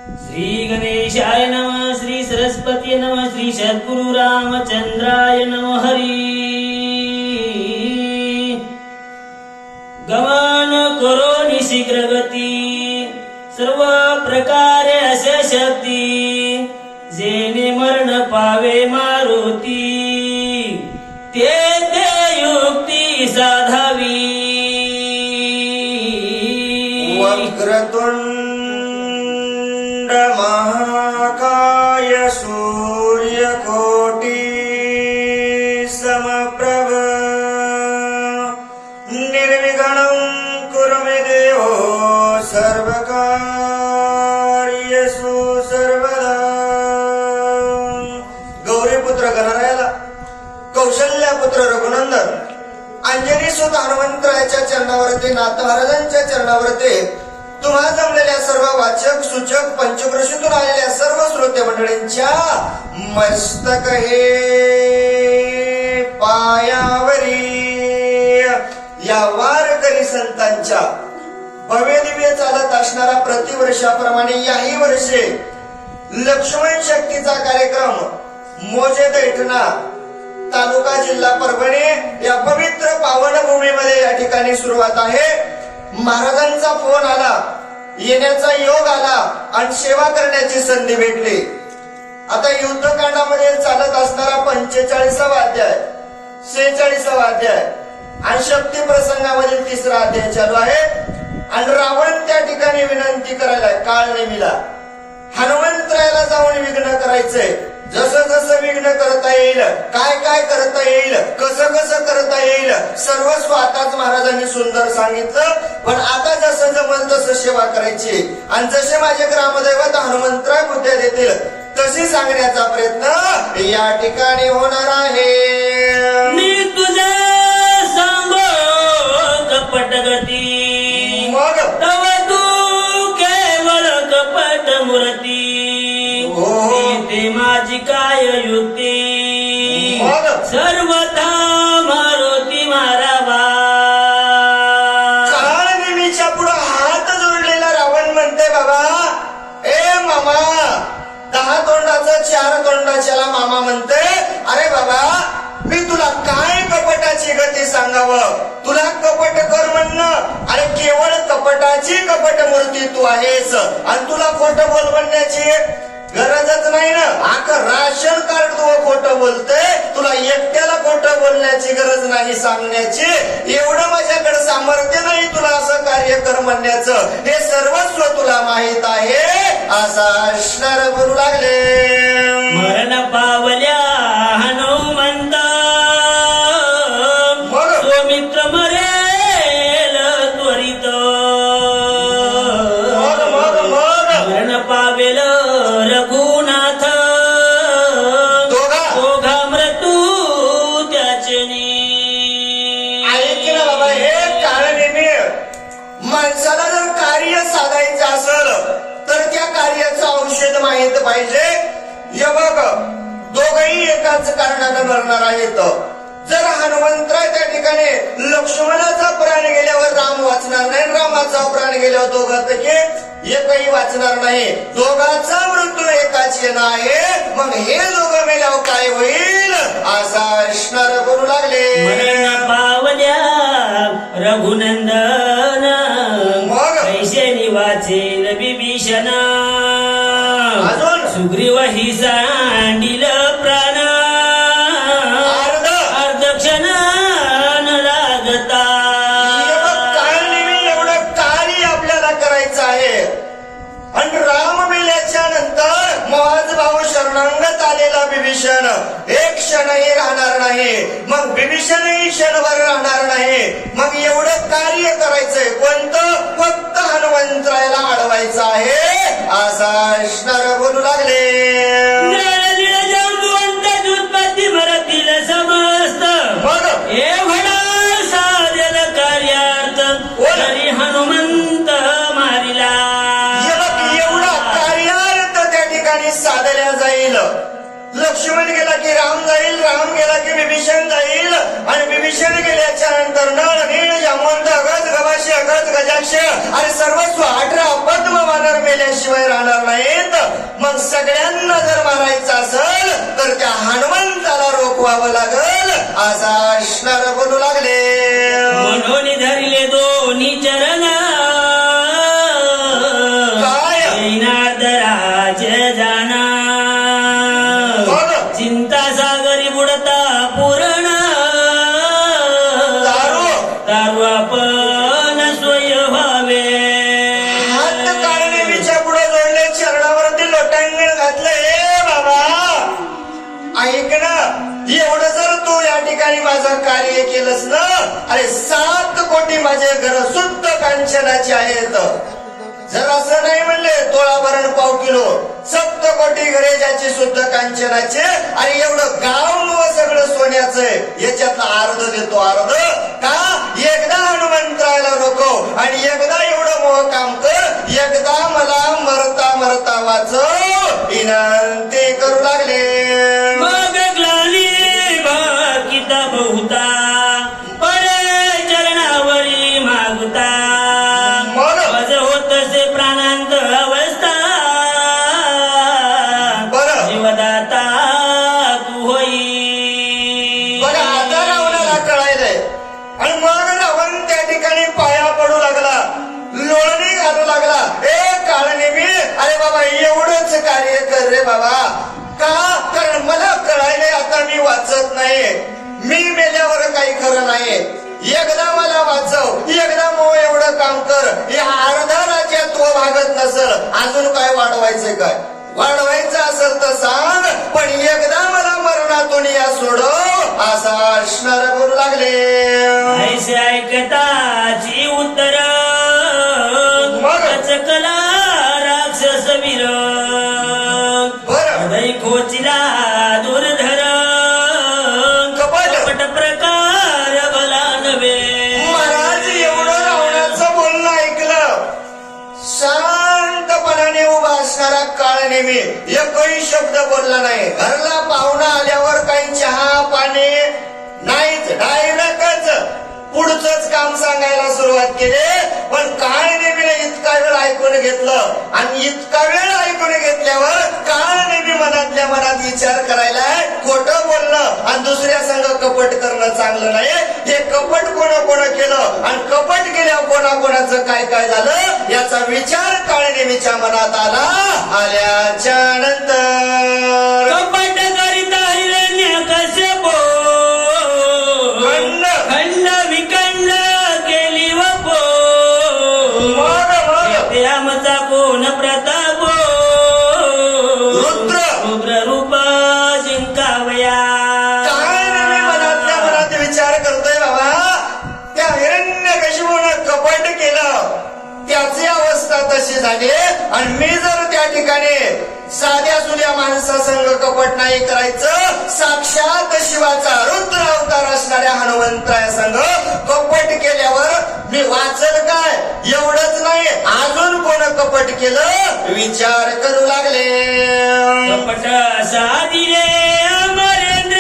श्री गणेशाय नमः, श्री सरस्वती नमः, श्री सद्गुरु रामचंद्राय नमः. हरी गमन करो शीघ्र गती, सर्व प्रकारे असे शक्ती, जेने मरण पावे मारुती, ते युक्ती साधावी. वक्रतुंड महाकाय सूर्यकोटि समप्रभ निर्विघ्नं कुरु मे देवो सर्वकार्येषु सर्वदा. गौरीपुत्र गणरायाला, कौशल्यापुत्र रघुनंदन, अंजनी सुत हनुमंतरायाच्या चरणावरती, नाथ महाराजांच्या चरणावरती, तुम्हा जमलेल्या सर्व वाचक सूचक पंचक्रोशीतून आलेल्या सर्व श्रोते मंडळींच्या मस्तक हे पायावरी या वारकरी संतांच्या भव्य दिव्य चालत असणारा प्रतिवर्षाप्रमाणे याही वर्षे लक्ष्मण शक्तीचा कार्यक्रम मोजे दैठणा तालुका जिल्हा परभणी या पवित्र पावन भूमीमध्ये या ठिकाणी सुरुवात आहे. महाराजांचा फोन आला, येण्याचा योग आला आणि सेवा करण्याची संधी भेटली. आता युद्धकांडामध्ये चालत असणारा 45वा अध्याय, 46वा अध्याय आणि शक्ती प्रसंगामधील 3रा अध्याय चालू आहे. आणि रावण त्या ठिकाणी विनंती करायला काळ नेमिला, हनुमंतरायाला जाऊन विघ्न करायचंय. जसं जसं विघ्न करता येईल, काय काय करता येईल, कसं कसं करता येईल, सर्व स्वतःच महाराजांनी सुंदर सांगितलं. पण आता जसं जमल तसं सेवा करायची आणि जसे माझे ग्रामदैवत हनुमंतराय बुद्ध्या देतील तशी सांगण्याचा प्रयत्न या ठिकाणी होणार आहे. मी तुझे सांगो कपटगती, मग तव तू केवळ कपट मूर्ती, ते माझी काय युक्ती, सर्वथा मारुती मारावा. काळ नेहमीच्या पुढे हात जोडलेला रावण म्हणते, बाबा ए मामा, 10 तोंडाचं 4 तोंडाच्याला मामा म्हणते, अरे बाबा मी तुला काय कपटाची गती सांगावं, तुला कपट कर म्हणणं, अरे केवळ कपटाची कपट मूर्ती तू आहेस आणि तुला खोटं बोल म्हणण्याची गरजच नाही ना. राशन कार्ड तू खोटं बोलते, तुला एकट्याला खोटं बोलण्याची गरज नाही सांगण्याची, एवढं माझ्याकडे सामर्थ्य नाही तुला असं कार्य कर म्हणण्याचं, हे सर्वस्व तुला माहित आहे असा असणार बोलू लागले. मरण पावल्या हनुमंत, मित्र मरेल त्वरित, मरण पावेल रघुनाथ, दोघा मृत्यू त्याचे. ऐक ना बाबा, हे काळ नेहमी माणसाला जर कार्य साधायचं असेल तर त्या कार्याचं औषध माहित पाहिजे. हे बघ, दोघही एकाच कारणानं मरणार आहेत. जर हनुमंतराय त्या ठिकाणी लक्ष्मणाचा प्राण गेल्यावर राम वाचणार नाही, रामाचा प्राण गेल्यावर दोघांपैकी एकही वाचणार नाही. दोघांचा मृत्यू एकाच येणं आहे. मग हे दोघं मेल्यावर काय होईल असा असणार बोलू लागले. मरण पावल्या रघुनंदन, मग कैसेनी वाचेल विभीषण, अजून सुग्रीव ही सांडिल प्राण, अर्धक्षण न लागता. एवढं कार्य आपल्याला करायचं आहे. आणि राम मेल्याच्या नंतर मोहज भाऊ शरणांगत आलेला विभीषण एक क्षणही राहणार नाही. मग विभीषणही क्षणभर राहणार नाही. मग एवढं कार्य करायचंय कोणतं, फक्त हनुमंतरायाला अडवायचं आहे असा असणार बोलू लागले. मरतील समस्त, मग एवढा साधेल कार्यार्थ तरी हनुमंत मारिला. एवढा कार्यार्थ त्या ठिकाणी साधल्या जाईल. लक्ष्मण गेला की राम जाईल, राम गेला की विभीषण जाईल आणि विभीषण गेल्याच्या नंतर नळ नीळ जामवंत गज गवाशी अगज गजाक्ष आणि सर्वस्व 18 पद्म वानर मेल्याशिवाय राहणार नाही. मग सगळ्यांना जर मारायचं असेल तर त्या हनुमंताला रोखवावं लागल असा असणार बोलू लागले. म्हणून धरले दोन्ही चरण काय? ऐनादराज जाना कोण? चिंता सागरी बुडता पूर्ण दारू दारू आपण स्वय व्हावे. हात काळनेमीच्या पुढे जोडले चरणावरती लोटांगण घातलं. हे बाबा ऐक ना, एवढं जर तू या ठिकाणी माझं कार्य केलंस ना, अरे 7 कोटी माझे घर शुद्ध कांचनाचे आहेत. जर असं नाही म्हणले तोळाभरण पाव किलो 7 कोटी घरे ज्याची शुद्ध कांचनाचे, आणि एवढं गाव सगळं सोन्याचं आहे, याच्यातला अर्ध देतो अर्ध का. एकदा हनुमंतरायला नको आणि एकदा एवढं मोह काम कर, एकदा मला मरता मरता वाचव विनंती करू लागले. मग ग्लानी भाकिता बहुता पडे चरणावरी मागता. मग वज होतसे प्राणांत अवस्था बरं जीवदाता तू होई. बघा आता रावणाला कळायलंय आणि मग रावण त्या ठिकाणी पाया पडू लागला, लोळणी घालू लागला. काळनेमी अरे बाबा एवढंच कार्य कर रे बाबा. का? कारण मला कळायलंय आता मी वाचत नाही, मी मेल्यावर काही खरं नाही. एकदा मला वाचव, एकदा मग एवढं काम कर. हे अर्धा राज्यात तो भागत नसल, अजून काय वाढवायचंय काय? वाढवायचं असेल तर सांग, पण एकदा मला मरणातून या सोडव असा असणार बोलू लागले. ऐसे ऐकताची उत्तर मग? कला राक्षस वीर बरं हृदय खोचिला दुर्धर कपट. कपट प्रकार भला नव्हे. महाराज एवढं रावणाचं बोलणं ऐकलं, शांतपणाने उभा असणारा काळनेमी एकही शब्द बोलला नाही. घरला पाहुणा आल्यावर काही चहा पाणी नाहीच, डायरेक्टच पुढचंच काम सांगायला सुरुवात केली. पण काळनेमीने इतका वेळ ऐकून घेतलं आणि इतका वेळ ऐकून घेतल्यावर काळनेमी मनातल्या मनात विचार करायला खोटं बोलणं आणि दुसऱ्या संग कपट करणं चांगलं नाही. हे कपट कोण केलं आणि कपट केल्यावर कोणाकोणाचं काय काय झालं याचा विचार काळनेमीच्या मनात आला. आल्याच्या नंतर कपट करिता हिरण्य कश्यप खंड खंड विखंड केली वपो. मग आमचा कोण प्रताप रुद्र उग्र रूप जिंकावया. काळनेमी मनातल्या मनात विचार करतोय बाबा, त्या हिरण्यकशिपूनं कपट केलं, त्याची अवस्था तशी झाली. आणि मी जर त्या ठिकाणी साध्या सुध्या माणसासंग कपट नाही करायचं, साक्षात शिवाचा रुद्र अवतार असणाऱ्या हनुमंतराया संग कपट केल्यावर मी वाचल काय? एवढंच नाही, अजून कोण कपट केलं विचार करू लागले. कपट साधिले अमरेंद्र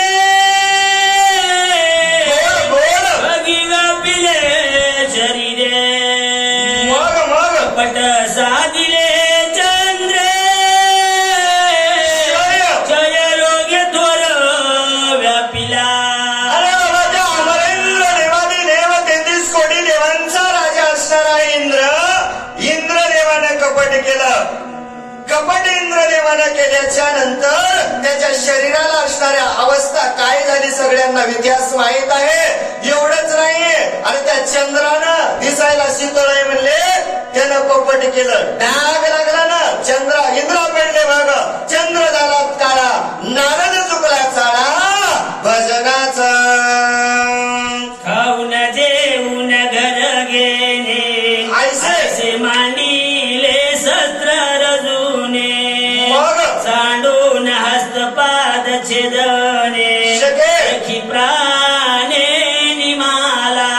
बोल भगी व्यापिले शरीरे. मग कपट साधिले चंद्र जय रोगे थोर व्यापिला. अरे बाबा, त्या अमरेंद्र देवादी देव 33 कोटी देवांचा राजा असणारा इंद्रदेवानं कपट केलं. कपट इंद्रदेवानं केल्याच्या नंतर त्याच्या शरीराला असणाऱ्या अवस्था काय झाली सगळ्यांना इतिहास माहित आहे. एवढंच नाहीये, आणि त्या चंद्रानं दिसायला शीतळ आहे म्हणले, त्यानं कपट केलं. डाग लागला ना, इंद्रा पेडले भाग, चंद्र झाला काळा, नारद चुकला चाळा भजनाचा. खाऊन जेवून घर गेले ऐसे मांडिले शस्त्र रजुने. मग? सांडून हस्तपाद छेदणे सखी प्राणे निमाला.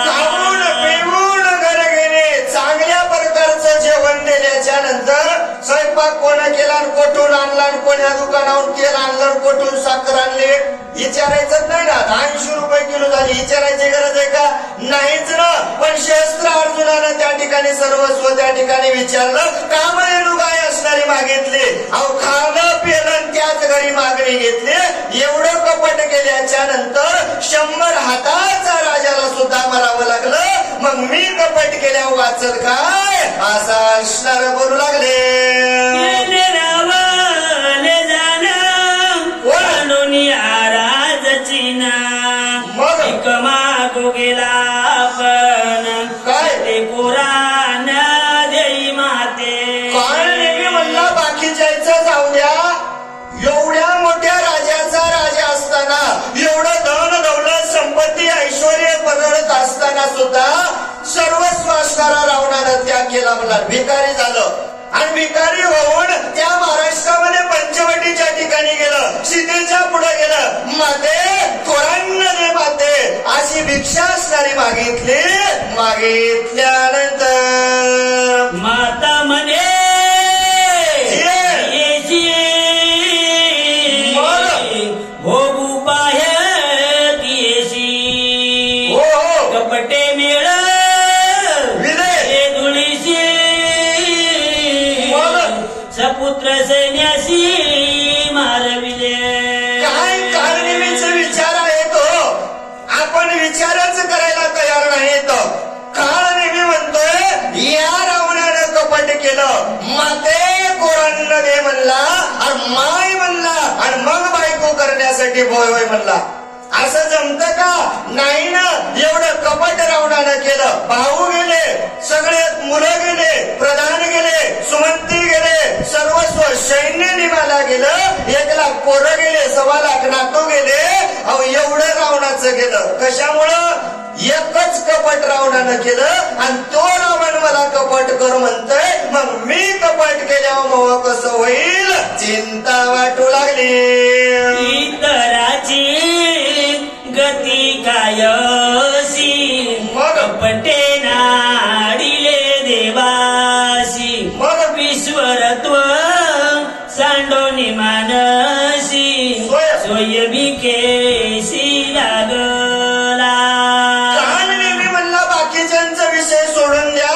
खाऊन पिऊन घर गेले, चांगल्या प्रकारचं जेवण दिल्याच्या नंतर स्वयंपाक कोण केला आणि कोठून आणला आणि कोण्या दुकानावरून तेल आणलं आणि कोठून साखर आणली विचारायचं नाही ना. 80 रुपये किलो झाली, विचारायची गरज आहे का? नाहीच ना. पण शस्त्र अर्जुनानं त्या ठिकाणी सर्वस्व त्या ठिकाणी विचारलं. कामधेनू गाय असणारी मागितली जरी मागणी घेतली, एवढं कपट केल्याच्या नंतर 100 हाताचा राजाला सुद्धा मरावं लागलं. मग मी कपट केल्यावर वाचल काय, असा असणार बोलू लागले. मग मागो गेला पण काय? ते कुराण देई माते. काय नेहमी म्हणला बाकीच्याचं जाऊ द्या, एवढ्या मोठ्या राजाचा राजा असताना, एवढं धन दौलत संपत्ती ऐश्वर्य परवडत असताना सुद्धा सर्वस्व असणारा रावणानं त्याग केला. म्हणला भिकारी झालं आणि भिकारी होऊन त्या महाराष्ट्रामध्ये पंचवटीच्या ठिकाणी गेलं, सीतेच्या पुढे गेलं. माते कोरांना दे माते अशी भिक्षा असणारी मागितली. मागितल्यानंतर माता म्हणे भोगू पाह्यात येशी, हो हो कपटे मेळ विदे धुळीशी, मग सपुत्र सैन्याशी मारविले. काय कारणीचा विचार आहे तो, आपण विचारच करायला तयार नाही. तो काळ नेहमी म्हणतोय या रावणानं कपट केलं, माते कोरांना दे म्हणला आणि माय म्हणला आणि मग बायको करण्यासाठी होय होय म्हणला. असं जमतं का? नाही ना. एवढं कपट रावणानं केलं. भाऊ गेले, सगळे मुलं गेले, प्रधान गेले, सुमंती गेले, सर्वस्व सैन्य निघाला गेलं. 1 लाख पोरं गेले, 1.25 लाख नातू गेले. अहो एवढं रावणाचं गेलं. कशामुळं? एकच कपट रावणानं केलं आणि तो रावण मला कपट कर म्हणतोय. मग मी कपट केल्यावर मग कसं होईल, चिंता वाटू लागली. इतराची गती कायसी, मग कपटे नाडिले देवासी. मग ईश्वरत्व सांडोनी मानसी, सोयबी केसी लागला. मी म्हणला बाकीच्यांचा विषय सोडून द्या,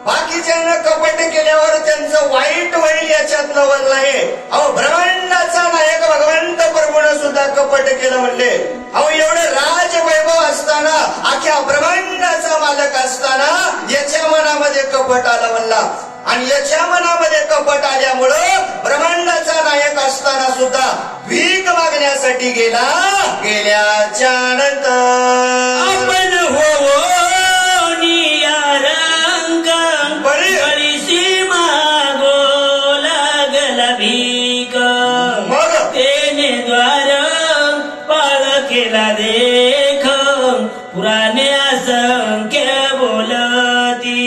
बाकीच्यांना कपट केल्यावर त्यांचं वाईट होईल याच्यात नवल नाही. अहो ब्रह्मांडाचा नायक भगवंत प्रभूने सुद्धा कपट केलं म्हणले. अहो एवढं राजवैभव असताना, अख्ख्या ब्रह्मांडाचा मालक असताना याच्या मनामध्ये कपट आलं म्हणला. आणि याच्या मनामध्ये कपट आल्यामुळं ब्रह्मांडाचा नायक असताना सुद्धा भीक मागण्यासाठी गेला. गेल्याच्या नंतर आपण हो बळीशी मागो लागला भीक. मग तेने द्वार पाळ केला देख, पुराणे असंख्य बोलती.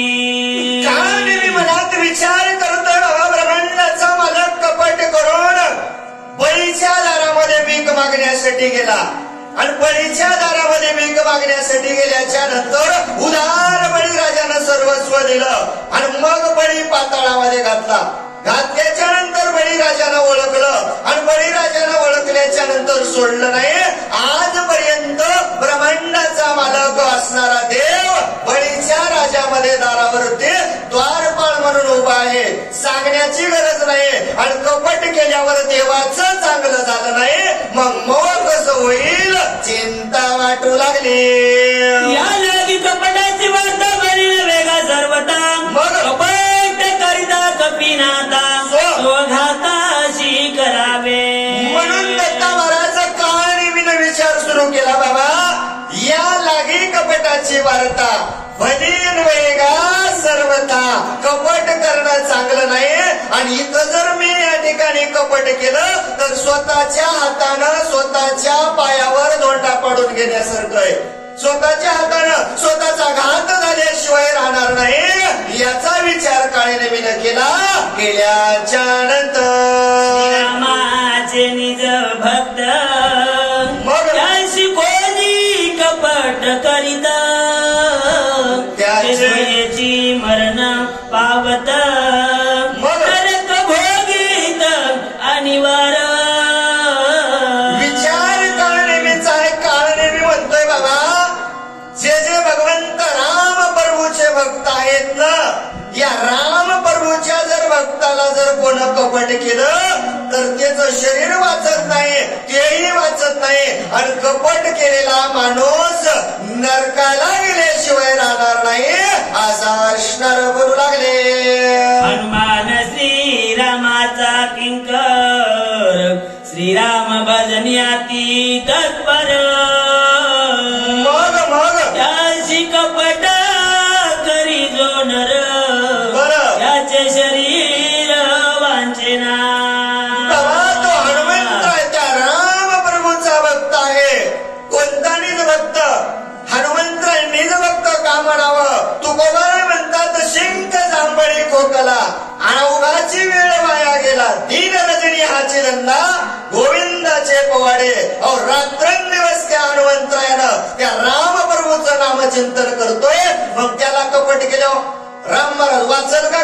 काय मी मनात विचार करतोय बाबा, ब्रह्मांडाचा मालक कपट करून बळीच्या दारामध्ये भीक मागण्यासाठी गेला. आणि बळीच्या दारामध्ये भीक मागण्यासाठी गेल्याच्या नंतर उदार बळीराजानं सर्वस्व दिलं आणि मग बळी पाताळामध्ये घातला. घातल्याच्या नंतर बळीराजानं ओळखलं आणि बळीराजानं ओळखल्याच्या नंतर सोडलं नाही. आजपर्यंत ब्रह्मांडाचा मालक असणारा देव बळीच्या राजामध्ये दारावरती द्वारपाळ म्हणून उभा आहे. सांगण्याची गरज नाही. आणि कपट केल्यावर देवाचं चांगलं झालं नाही, मग कसं होईल, चिंता वाटू लागली. या लागी कपटाची वार्ता बरी वेगा सर्वता. मग कपट करिता कपिनाथा, स्वघाताशी करावे. म्हणून दत्ता महाराज काळाने विचार सुरू केला. बाबा या लागी कपटाची वार्ता भली वेगा सर्वथा. कपट करणं चांगलं नाही. आणि इथं जर मी या ठिकाणी कपट केलं तर स्वतःच्या हातानं स्वतःच्या पायावर दोंडा पाडून घेण्यासारखं आहे. स्वतःच्या हातानं स्वतःचा घात झाल्याशिवाय राहणार नाही. याचा विचार काळीने केला. केल्याच्या नंतर रामाचे निज भक्त मग त्याशी कोणी कपट करीत, त्याची मरण पावत. नरक भोगीत अनिवार्य. विचार काळनेमीचा आहे. काळनेमी म्हणतोय बाबा, जे भगवंत राम प्रभूचे भक्त आहेत ना, या राम प्रभूच्या जर भक्ताला जर कोण कपट केलं तर त्याच रावणाचं शरीर वाचत नाही, तेही वाचत नाही आणि कपट केलेला माणूस नरकाला गेल्याशिवाय राहणार नाही असा असणार बोलू लागले. हनुमान श्रीरामाचा किंकर, श्रीराम भजन्याती तत्पर. मग त्याशी कपट करी जो नर, बरं. त्याचे शरीर वांचेना. तो हनुमंत आहे, त्या रामप्रभूचा भक्त आहे. कोणता निज भक्त? हनुमंत निज भक्त का म्हणावं? तुकोबाराय म्हणतात, शिंक जांभळी खोकला आणि उगाची वेळ वाया गेला. दीन रजनी हाची धंदा गोविंदाचे पोवाडे. अहो रात्रंदिवस त्या हनुमंतरायानं त्या रामप्रभूचं नामचिंतन करतोय. मग त्याला कपट केलं राम महाराज वाचल का?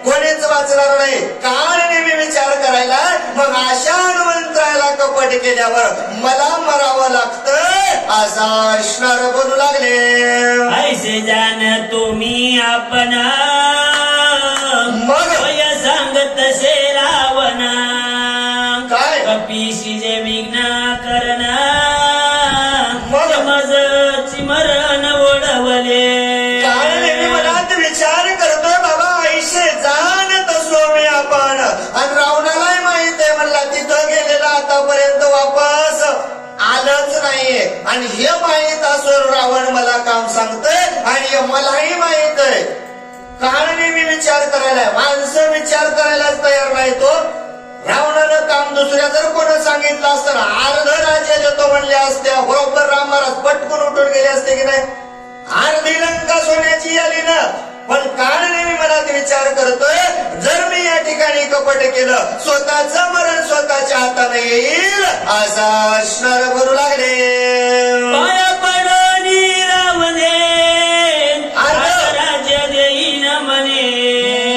कोणीच वाचणार नाही. काळ नेहमी विचार करायला. मग अशा हनुमंतरायाला कपट केल्यावर मला मरावं लागतं असा असणार बोलू लागले. ऐसे जान तुम्ही आपण, मग होय सांगत से रावणा. काय? कपीशी जे विघ्न करना, मग मजची मरण ओढवले. काय नेहमी मनात विचार करतोय बाबा, ऐसे जाणत असो मी आपण. आणि रावणालाही माहित आहे म्हणला तिथं गेलेला आतापर्यंत वापस आलंच नाहीये. आणि हे माहित असून रावण मला काम सांगतोय आणि हे मलाही माहित आहे. कारण नेहमी विचार करायला, माणसं विचार करायलाच तयार नाही. तो रावणानं काम दुसऱ्या जर कोण सांगितलं असतं ना, अर्ध राज्य देतो म्हणले असते, बरोबर राम महाराज पटकन उठून गेले असते की नाही. अर्धी लंका सोन्याची आली ना. पण काळ नेहमी मनात विचार करतोय, जर मी या ठिकाणी कपट केलं, स्वतःचं मरण स्वतःच्या हाताने येईल असा असणार बोलू लागले. पाया पडोनी रावणे, राज्य देईन म्हणे.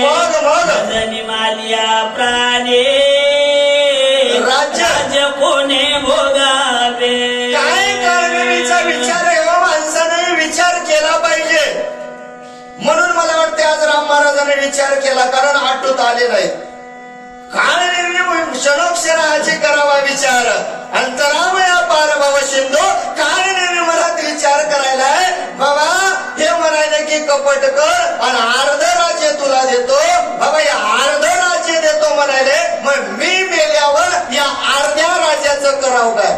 मग भजनी मालिया प्राणे, राज्य कोणे भोगावे. काय काळवेळीचा विचार आहे हो, माणसाने विचार केला पाहिजे. म्हणून मला वाटते आज राम महाराजांनी विचार केला, कारण आटूत आले नाही. काळ नेहमी क्षणोक्षणाची करावा विचार. अंतरावया पार भव सिंधू. काळ नेहमी मनात विचार करायला आहे, बाबा हे म्हणाले की कपट कर आणि अर्ध राज्य तुला देतो. बाबा या अर्ध राज्य देतो म्हणाले, मग मी मेल्यावर या अर्ध्या राज्याचं करावं काय?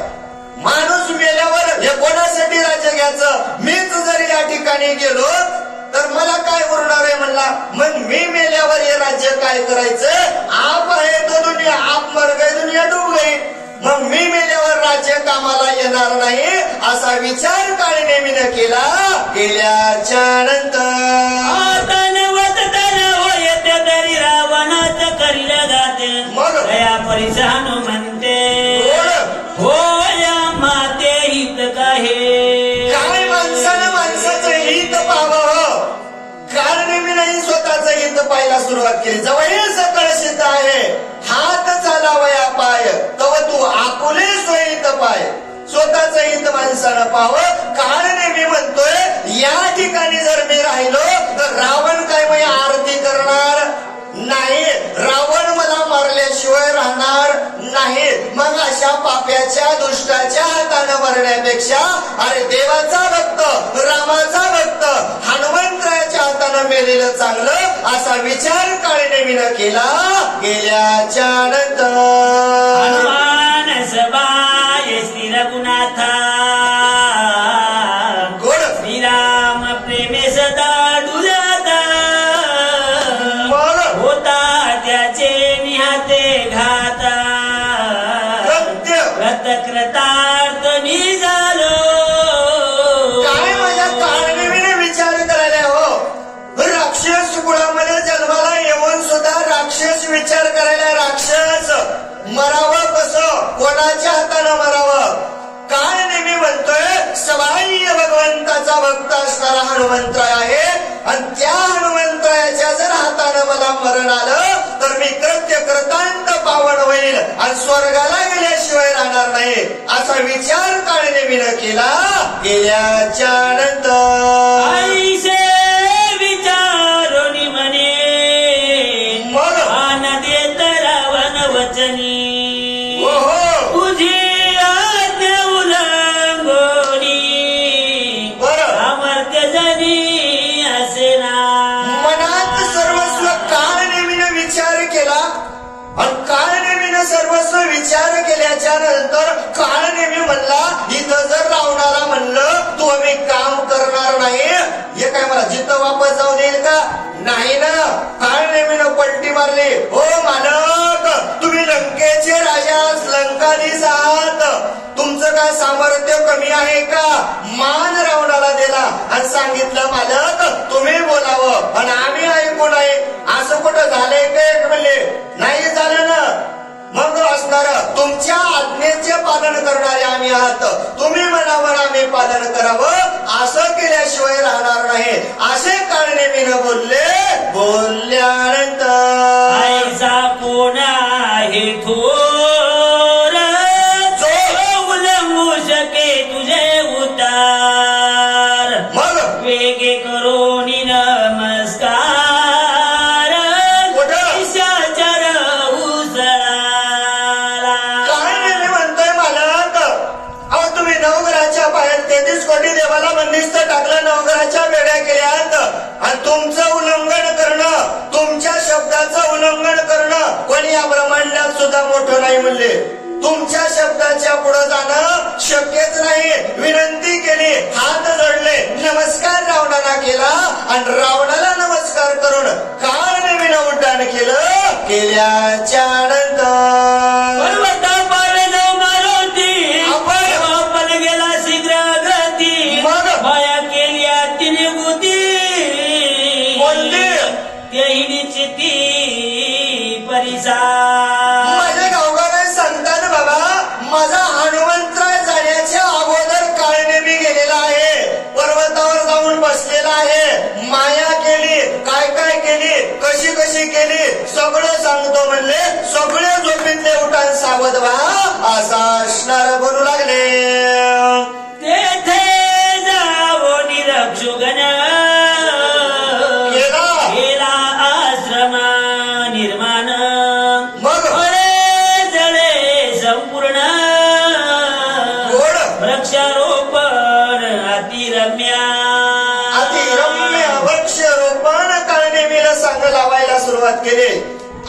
माणूस मेल्यावर हे कोणासाठी राज्य घ्यायचं? मीच जर या ठिकाणी गेलो तर मला काय उरणार आहे म्हणला. मग मी मेल्यावर हे राज्य काय करायचं? आप आहे तो दुनिया, आप मर गई दुनिया डूब गई. मग मी मेल्यावर राज्य कामाला येणार नाही असा विचार काळी नेहमीनं केला. केल्याच्या नंतर तरी रावणाच करील गाते. मग दया परिस हनुमंते, गोड. हो या माते हित काहे. काय माणसानं माणसाचं हित पाहावं. कारण मी नाही स्वतःचं हित पाहायला सुरुवात केली. जवळ सकळ सिद्ध आहे, हात चालावया पाय, तव तू आपुले सोयीत पाय. स्वतःचं हित माणसानं पाहावं. कारण मी म्हणतोय या ठिकाणी जर मी राहिलो तर रावण काय मी आरती करणार नाही. रावण मला मारल्याशिवाय राहणार नाही. मग अशा पाप्याच्या दुष्टाच्या हातानं मरण्यापेक्षा अरे देवाचा भक्त, रामाचा भक्त, हनुमंतरायाच्या हातानं मेलेलं चांगलं असा विचार काळीने मीनं केला. गेल्याच्या नंतर हनुमान सभाय श्री रघुनाथा, गोड. श्रीराम प्रेमे सदा डुलता. मग होता त्याचे निहाते घाता, सत्य कृतार्थ मी झालो. काय माझ्या काळनेमीने विचार करायला हो. राक्षस कुळामध्ये जन्माला येऊन सुद्धा राक्षस विचार करायला. राक्षस मरावं कसं, कोणाच्या हातानं मरावं? काय नेहमी म्हणतोय सवाई भगवंताचा भक्त असणारा हनुमंतराय आहे आणि त्या हनुमंतरायाच्या जर हातानं मला मरण आलं तर मी कृत्य कृतांत पावन होईल आणि स्वर्गाला गेल्याशिवाय राहणार नाही असा विचार काळ नेहमीनं केला. गेल्याच्या नंतर ऐसे विचारोनी म्हणे, मग आन देत रावण वचनी. आणि काळनेमीनं सर्वस्व विचार केल्याच्या नंतर काळनेमी म्हणला इथं जर रावणाला म्हणलं तू आम्ही काम करणार नाही, हे काय मला जिथं वापस जाऊ देईल का? नाही ना. काळनेमीनं पलटी मारली, हो मालक तुम्ही लंकेचे राजा लंकाधीश आहात, तुमचं काय सामर्थ्य कमी आहे का? मान रावणाला दिला आणि सांगितलं मालक तुम्ही बोलावं आणि आम्ही ऐकू नये. असं कुठं झालंय काय? म्हणले नाही झालं ना. मग असणार तुमच्या आज्ञेचे पालन करणारे आम्ही आहात, तुम्ही म्हणावर आम्ही पालन करावं, असं केल्याशिवाय राहणार नाही असे काळनेमीनं बोलले. बोलल्यानंतर ऐसा कोण आहे थोर जो उल्लंघू शके तुझे उतार, मग वेगे करोनी नमस्कार ईशाचर उसळाला. काळनेमी म्हणतोय मालक अहो तुम्ही नवघराच्या बाहेर 33 कोटी देवाला बंदिस्त टाकलं, नवघराच्या वेड्या केल्यात आणि तुमचं उल्लंघन करणं, तुमच्या शब्दाचं उल्लंघन करणं कोणी या ब्रह्मांडात सुद्धा मोठं नाही म्हणले. तुमच्या शब्दाच्या पुढे जाणं शक्यच नाही. विनंती केली, हात जोडले, नमस्कार रावणाला केला आणि रावणाला नमस्कार करून काळनेमीनं उड्डाण केलं. केल्याच्या नंतर पर्वतापार जाऊ मारुती, आपण गेला शीघ्र गती, मग? माया केली तिने गुती, कोणती? तेही निश्चिती परिसा. माझे गावगाव सांगतात बाबा माझा हनुमंतराय जाण्याच्या अगोदर काळनेमी गेलेला आहे, पर्वतावर जाऊन बसलेला आहे, माया केली, काय काय केली, कशी कशी केली सगळं सांगतो म्हणले. सगळे झोपीतले उठान सावध व्हा असा असणार बोलू लागले. तेथे जावो निरक्षुगण केला आश्रमा निर्माण, मग फळे जळे संपूर्ण गोड वृक्षारोपण अतिरम्या. अतिरम्य वृक्षारोपण काळनेमीला सांग लावायला सुरुवात केली.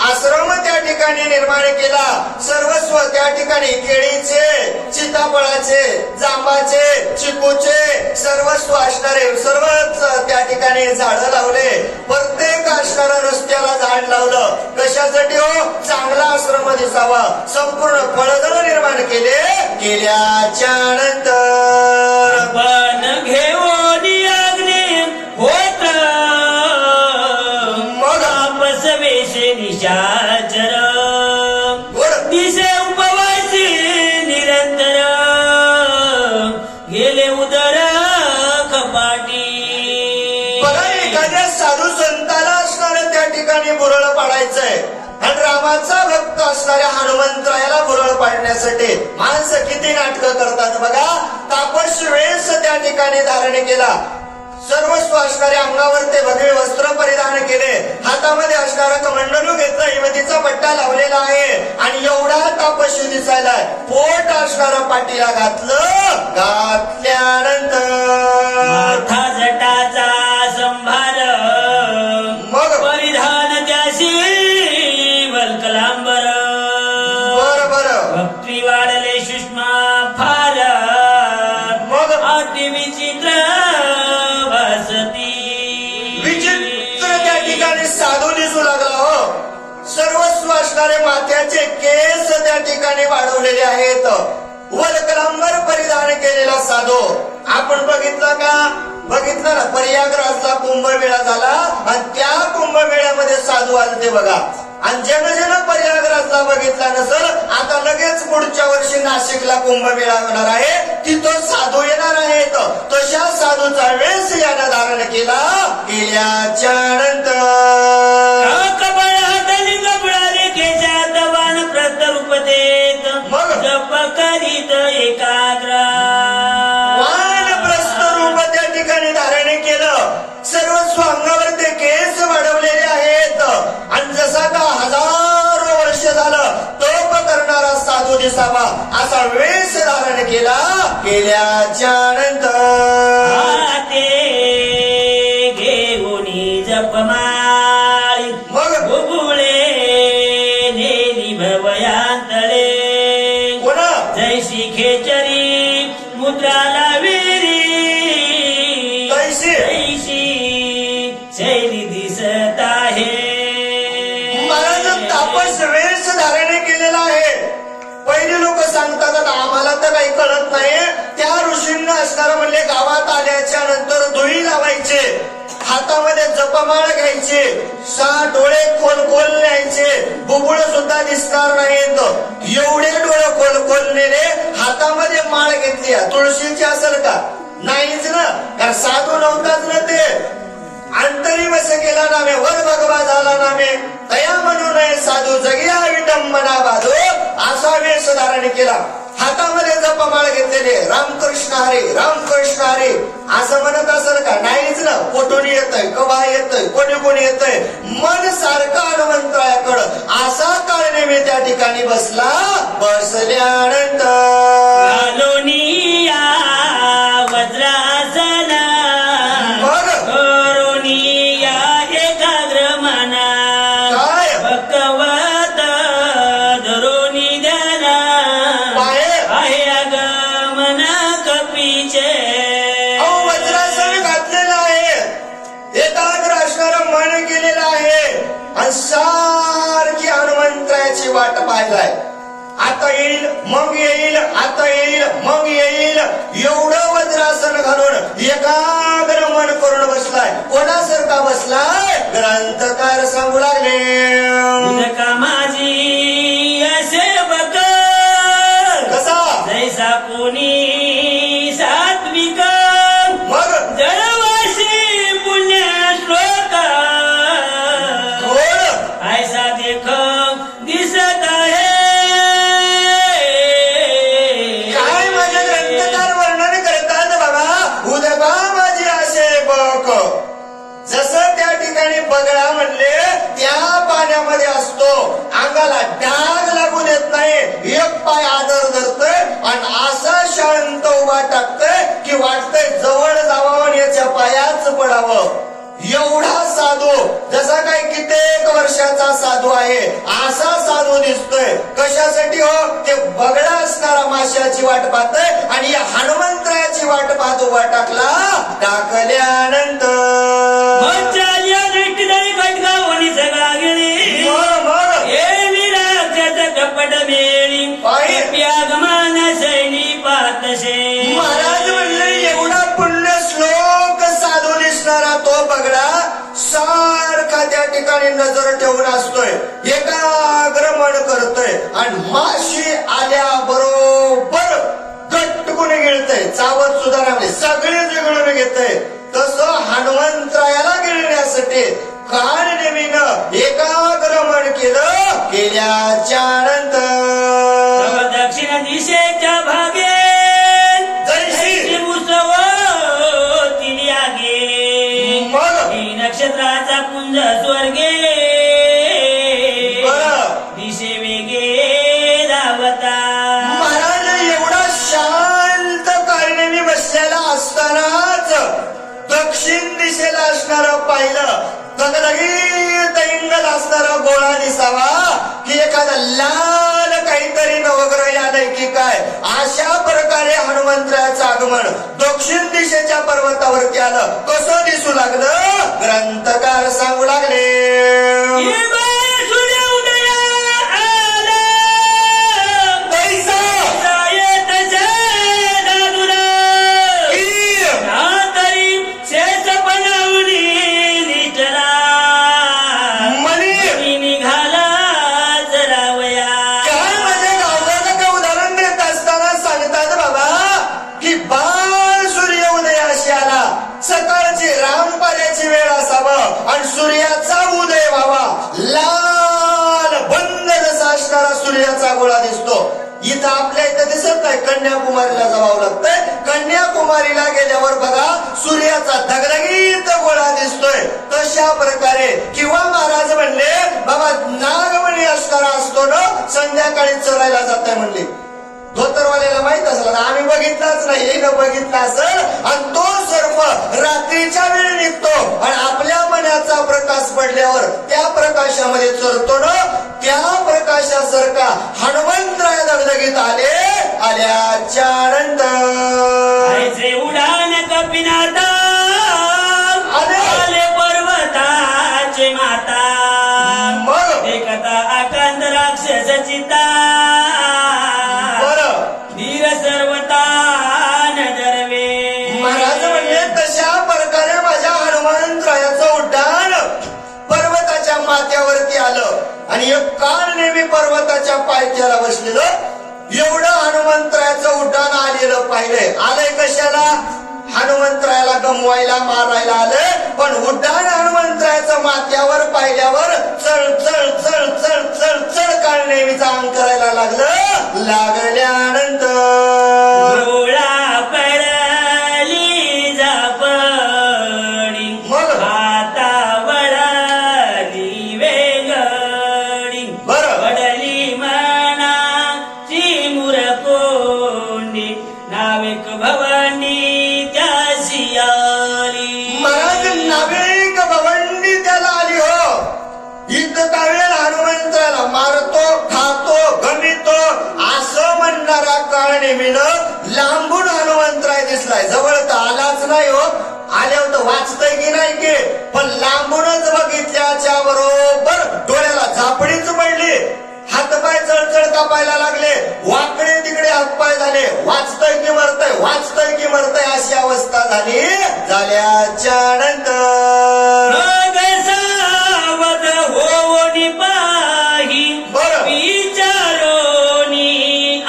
आश्रम त्या ठिकाणी निर्माण केला, सर्वस्व त्या ठिकाणी केळीचे, सीताफळाचे, जांबाचे, चिकूचे सर्वस्व असणारे सर्वच त्या ठिकाणी झाडं लावले. प्रत्येक असणाऱ्या रस्त्याला झाड लावलं. कशासाठी हो? चांगला आश्रम दिसावा. संपूर्ण फळझाडं निर्माण केले. केल्याच्या नंतर पण घेऊन अग्नी होत मग आपसवेशे निशाचर, गोड दिसे उपवासी निरंतर, गेले उदर कपाटी. बघा एखाद्या साधू संताला असणारं त्या ठिकाणी बुरळ पाडायचंय आणि रामाचा भक्त असणाऱ्या हनुमंतरायाला बुरळ पाडण्यासाठी माणसं किती नाटकं करतात बघा. तापस वेश त्या ठिकाणी धारण केला, सर्वस्व असणाऱ्या अंगावर ते भगवे वस्त्र परिधान केले, हातामध्ये असणारा कमंडलू घेतला, हिमतीचा पट्टा लावलेला आहे आणि एवढा तापस्वी दिसायला पोट असणारं पाठीला घातलं. घातल्यानंतर माथा जटाचा संभार, मग परिधान त्याशी वल्कलांबर, बर भक्ती वाढले सुषमा फार, मग अति विचित्र भासती. विचित्र त्या ठिकाणी साधू दिसू लागला. हो सर्वस्व असणारे माथ्याचे केस त्या ठिकाणी वाढवलेले आहेत, वल्कलांबर परिधान केलेला साधू आपण बघितला का? बघितलं ना, प्रयागराजला कुंभमेळा झाला आणि त्या कुंभमेळ्यामध्ये साधू आले बघा. आणि ज्यानं प्रयागराजला बघितला नसल, आता लगेच पुढच्या वर्षी नाशिकला कुंभमेळा होणार आहे, तिथं साधू येणार आहेत. तशा साधूचा वेश यानं धारण केला. केल्याच्या नंतर कपाळ हात लिंग बुडाले केशात वान प्रतरूप देत, मग? जप करीत एकाग्र. वानप्रस्थ रूप त्या ठिकाणी धारण केलं. सर्वस्व अंगावर ते केस वाढवलेले आहेत आणि जसा का हजारो वर्ष झालं तप करणारा साधू दिसावा असा वेश धारण केला. केल्याच्या नंतर हाते घेऊन जपमाळी मग बुबुळे नेली भवयांतळे कोणा जैशी खेचरी मुद्रा लाविरी कैशी जैशी शैली दिसत आहे. महाराज तापस वेश धारण केलेला आहे. पहिले लोक सांगतात आता आम्हाला तर काही कळत नाही. त्या ऋषींना असणार म्हणले गावात आल्याच्या नंतर धुळी लावायचे, हातामध्ये जपमाळ घ्यायचे, 6 डोळे खोल खोल न्यायचे, बुबुळ सुद्धा दिसणार नाहीत. एवढे डोळे खोल खोललेले हातामध्ये माळ घेतली. तुळशीची असेल का? नाहीच ना, कारण साधू नव्हताच ना ते. अंतरी वस केला नामे वर भगवा झाला नामे तया म्हणू नये साधू जगिया विडंबना बाधो असा वेश धारण केला. हातामध्ये जपमाळ घेतलेले रामकृष्ण हरी रामकृष्ण हरी असं म्हणत असेल का? नाहीच ना. कुठून येतय, कवा येतय, कोणी कोणी येतय, मन सारखं हनुमंतरायाकडं. असा काळ नेहमी त्या ठिकाणी बसला. बसल्यानंतर घालोनिया वज्रासन मग करोनिया एकाग्र मना काय भगवत धरोनी ध्यान पाहे आहे आगमन कपीचे. अहो वज्रासन घातलेलं आहे, एकाग्र असणारं मन केलेलं आहे आणि सारखी हनुमंतरायाची वाट पाहिलाय. आता येईल मग येईल, आता येईल मग येईल, एवढं वज्रासन घालून एकाग्र मन करून बसलाय. कोणासारखा बसलाय? ग्रंथकार सांगू लागले उदका माझी असे बघ कसा जैसा कोणी सात्विक मग जळवाशी पुण्य श्लोक कोण ऐसा देख दिसत आहे. काय माझे ग्रंथकार वर्णन करतात बाबा. उदका माझी असे बघ. जसं त्या ठिकाणी बगळा म्हणले त्या पाण्यामध्ये असतो, अंगाला डाग लागू देत नाही, एक पाय आदर धरतोय आणि असा शांत उभा टाकतोय की वाटतंय जवळ जावं आणि याच्या पायाच पडावं. एवढा साधू, जसा काही कित्येक वर्षाचा साधू आहे असा साधू दिसतोय. कशासाठी हो? ते बगळा असणारा माशाची वाट पाहतोय आणि या हनुमंतरायाची वाट पाहत उभा टाकला. टाकल्यानंतर मच्छाल्या दृष्टीदारी खटकावणी सगळा गेली मग हे विराज्याचं कपट मेळी पाय. प्यागमान शैली पातशे. महाराज म्हणले एवढा पुण्य श्लोक साधू दिसणारा तो बगडा सारखा त्या ठिकाणी नजर ठेवून असतोय, एकाग्र मन करतोय आणि माशी आल्या बरोबर गटकून गिळतय, चावत सुद्धा नाही, सगळे जिगळून घेतय. तसं हनुमंतरायाला गिळण्यासाठी काळ नेमीनं एकाग्र मन केलं. केल्याच्या नंतर दक्षिण दिशेच्या भागे जैशी मुसव तिने आगे मग ही नक्षत्राचा पुंज स्वर्गे बरं. दिशे वेगे धावता. महाराज एवढा शांत कारणे बसलेला असतानाच दक्षिण दिशेला असणारं पाहिलं. दगदगीत इंगल असणारा गोळा दिसावा की एखादा लाल काहीतरी नवग्रह आलंय की काय, अशा प्रकारे हनुमंतरायाचं आगमन दक्षिण दिशेच्या पर्वतावरती आलं. कसं दिसू लागलं? ग्रंथकार सांगू लागले ये बाय सूर्य उदया आला कैसा जायत जय दादुरा की तरी शेष बनवली निष्ठरा मनी निघाला जरावया. काय माझ्या गावाला काय उदाहरण देत असताना सांगतात बाबा की बाळ सूर्य उदयाशी आला. सकाळची रामपाल्याची वेळ असावं आणि सूर्याचा उदय व्हावा. लाल बंद जसा असणारा सूर्याचा गोळा दिसतो. इथं आपल्या इथं दिसत नाही, कन्याकुमारीला जावं लागतंय. कन्याकुमारीला गेल्यावर बघा सूर्याचा धगधगीत गोळा दिसतोय. तशा प्रकारे किंवा महाराज म्हणले बाबा नागमणी असणारा असतो ना, संध्याकाळी चरायला जाताय म्हणले. धोतरवाल्याला माहित असेल, आम्ही बघितलाच नाही, न बघितला असेल. आणि तो सर्प रात्रीच्या वेळी निघतो आणि आपल्या मनाचा प्रकाश पडल्यावर त्या प्रकाशामध्ये चरतो ना, त्या प्रकाशासारखा लगीत आले आल्याच्या नंतर आईचे उडान कपिनाथ आले पर्वताचे माता मग एकता आकांत राक्षस चिता बरं धीर सर्वता नजरवे महाराज म्हणले तशा प्रकारे माझ्या हनुमंतरायाचं उड्डाण पर्वताच्या माथ्यावरती आलं आणि एक काळ नेहमी पर्वताच्या पायथ्याला बसलेलं एवढं हनुमंतरायाचं उड्डाण आलेलं पाहिलंय. आलंय कशाला? हनुमंतरायाला गमवायला मारायला आलंय. पण उड्डाण हनुमंतरायाचं माथ्यावर पाहिल्यावर चळ चळ चळ चळ चळ चळ काळ नेहमीचा अंग करायला लागल्यानंतर डोळा पडली झापडी मग हाता वळली वेगळी बरं वडली मनाची मुरकोंडी नाविक भवानी त्याशी आली. महाराज नाविक भवंडी त्याला आली हो. इथं त्यावेळेला हनुमंताला मारतो खातो गमितो असं म्हणणारा काळ नेहमीनं लांबून हनुमंतराय दिसलाय. जवळ तर आलाच नाही हो. आल्यावर तर वाचतय की नाही की, पण लांबूनच बघितल्याच्या बरोबर डोळ्याला झापडीच पडली. हातपाय चळचळ कापायला लागले. वाकडे तिकडे हातपाय झाले. वाचतय की मरतय वाचतय की मरतय अशी अवस्था झाली. झाल्याच्या नंतर मग सावध होऊनी पाही बरं विचारोनी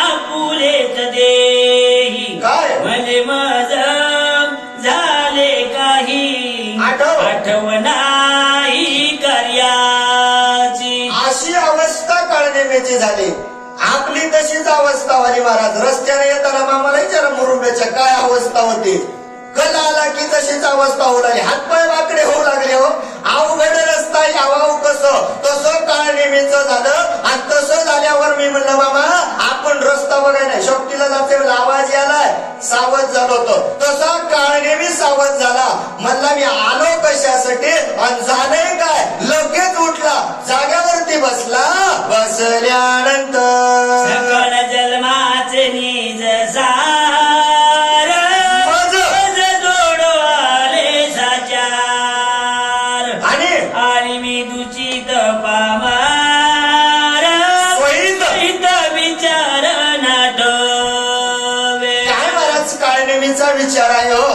आपुलेच देही काय मले मज झाले काही आठवणाही कार्याची. अशी अवस्था काळनेमीची झाली. आपली तशीच अवस्था वाली महाराज. रस्त्याने येताना मामाला विचारा मुरुंब्याच्या काय अवस्था होती. कल आला की तशीच अवस्था होऊ लागली. हातपाय वाकडे होऊ लागले हो. अवघड रस्ता यावाव कसं तसं काळनेमीचं झालं. आणि तसं झाल्यावर मी म्हणलं मामा आपण रस्ता बघाय नाही शक्तीला जाते आवाज यालाय सावध झालो होतो. तसा काळनेमी सावध झाला. म्हणला मी आलो कशासाठी आणि झालंय काय. लगेच उठला जाग्यावरती बसला. बसल्यानंतर सकळ जन्माचे निज सार मज जोडो आले साचार आणि मी दूषित पामार स्वहित विचार नाटवे. काय महाराज काळनेमीचा विचार आहे हो.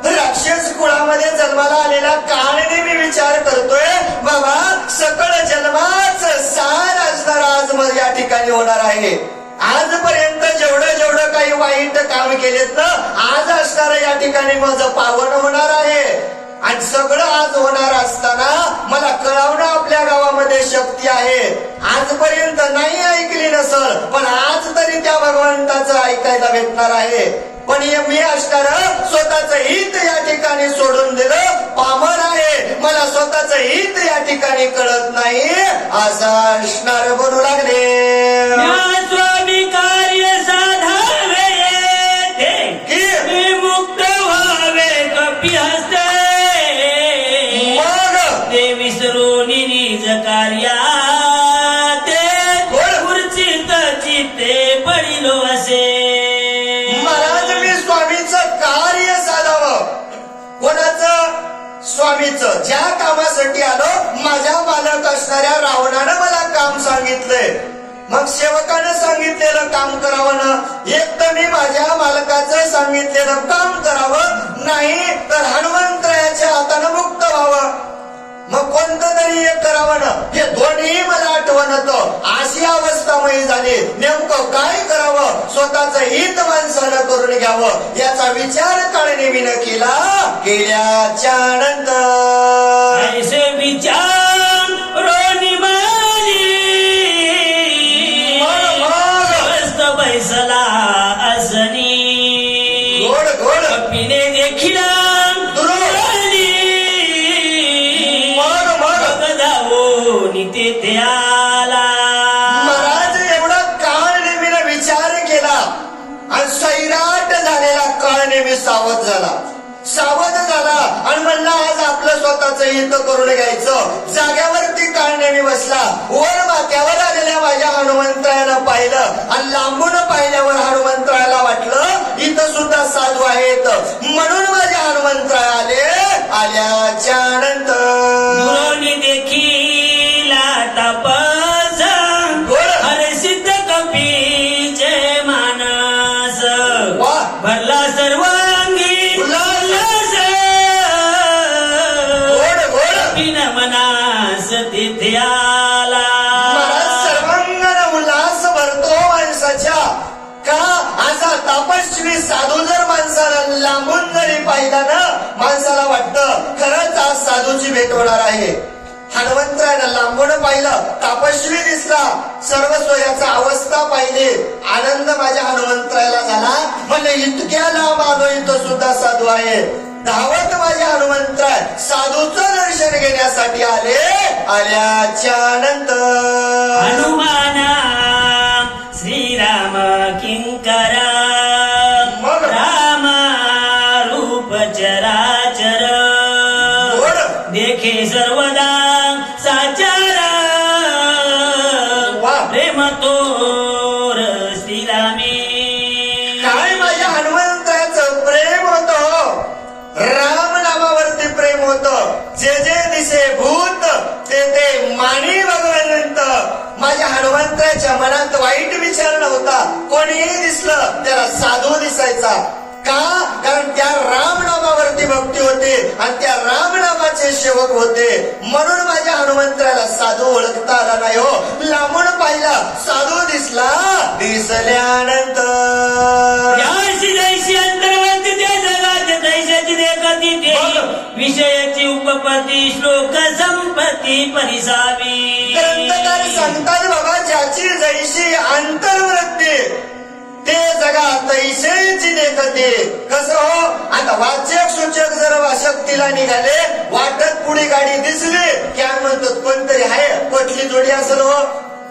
राक्षस कुळामध्ये जन्माला आलेला काळनेमी विचार करतोय बाबा सकळ जन्माच सार असणार आज मग या ठिकाणी होणार आहे. आजपर्यंत जेवढं जेवढं काही वाईट काम केलेत ना आज असणार या ठिकाणी माझं पावन होणार आहे. आणि सगळं आज होणार असताना मला कळवणं आपल्या गावामध्ये शक्ती आहे. आजपर्यंत नाही ऐकली नसल पण आज तरी त्या भगवंताचं ऐकायला भेटणार आहे. पण मी असणार स्वतःच हित या ठिकाणी सोडून दिलं. पामर आहे मला स्वतःच हित या ठिकाणी कळत नाही असं असणार बोलू लागले. स्वामी कार्य साधावे येथे मुक्त व्हावे कपी हस्ते मग ते विसरून निज कार्यात खुर्चीत चित्ते पडिलो असे. महाराज मी स्वामीचं कार्य साधावं. कोणाचं? स्वामीचं. ज्या कामासाठी आलो माझ्या मालक असणाऱ्या रावणानं मला काम सांगितलंय. मग सेवकानं सांगितलेलं काम करावं ना. एक तर मी माझ्या मालकाचं सांगितलेलं काम करावं नाही तर हनुमंतरायाच्या हातानं मुक्त व्हावं. मग कोणतं तरी एक करावं ना. हे दोन्ही मला आठवण होतं. अशी अवस्था माझी झाली. नेमकं काय करावं. स्वतःच हित माणसानं करून घ्यावं याचा विचार काळनेमीनं केल्याच्या नंतर ऐसे विचार रोनी माली स्वस्त बैसला असनी गोड गोड कपिने देखील तेथे आला. महाराज एवढा काळनेमीनं विचार केला आणि सैराट झालेला काळनेमी सावध झाला. आणि म्हणला आज आपलं स्वतःच हित करून घ्यायचं. जाग्यावरती काळनेमी बसला. वर माथ्यावर आलेल्या माझ्या हनुमंतरायानं पाहिलं आणि लांबून तिथे आला. महाराज सर्वांगाने उल्हास भरतो माणसाच्या. का असा तपस्वी साधू जर माणसाला लांबून जरी पाहिला ना, माणसाला वाटतं खरंच आज साधूची भेट होणार आहे. हनुमंतरायनं लांबून पाहिलं, तपस्वी दिसला, सर्व सोयाचा अवस्था पाहिली. आनंद माझ्या हनुमंतरायला झाला. म्हणजे इतक्या लांब आलो, इथं सुद्धा साधू आहे. धावत माझे हनुमंतराय साधूचं दर्शन घेण्यासाठी आले. आल्याच्या नंतर हनुमाना श्रीराम किंकरा मग? रामा रूप चराचर बोल. देखे सर्वदा साचारा वा. प्रेम तोर श्रीरामी. काय माझ्या हनुमंतराचं प्रेम होतं. राम नामावरती प्रेम होतं. जे जे दिसे भूत ते ते मानी भगवंत. माझ्या हनुमंतराच्या मनात वाईट विचार नव्हता. कोणीही दिसलं त्याला साधू दिसायचा. का? कारण त्या राम नामावरती भक्ती होती आणि त्या राम नामाचे सेवक होते. म्हणून माझ्या हनुमंतराला साधू ओळखता आला नाही हो. लांबून पाहिला, साधू दिसला. दिसल्यानंतर याशी जैशी अंतर्वंत ते जगात दैशाची देखती ते विषयाची उपपत्ती श्लोक संपत्ती परिसावी. ग्रंथकार सांगतात बाबा, ज्याची जैशी अंतर्वृत्ती ते जगात तैसेची देखते. कसं हो, आता वाचक सूचक जर शक्तीला निघाले, वाटत पुढे गाडी दिसली क्या म्हणतात कोणतरी आहे, कुठली जोडी असेल हो.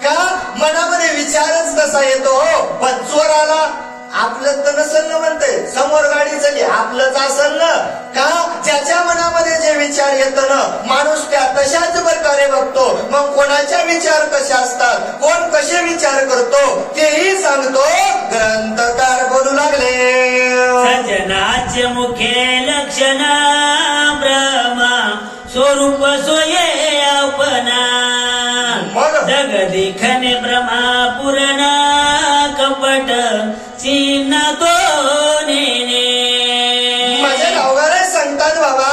का? मनामध्ये विचारच तसा येतो हो. पण चोर आला, आपलं तर नसल ना म्हणतंय, समोर गाडी चालली आपलंच असल ना. का? ज्याच्या मनामध्ये जे विचार येत ना, माणूस त्या तशाच प्रकारे बघतो. मग कोणाच्या विचार कसे असतात, कोण कसे विचार करतो तेही सांगतो ग्रंथकार बोलू लागले. सजनाचे मुखे लक्षण ब्रह्मा स्वरूप सोये आपणा. मग? जगदिखने ब्रह्मा पूर्ण कपट चिन्ह तो नेने. माझ्या गावगारे सांगतात बाबा,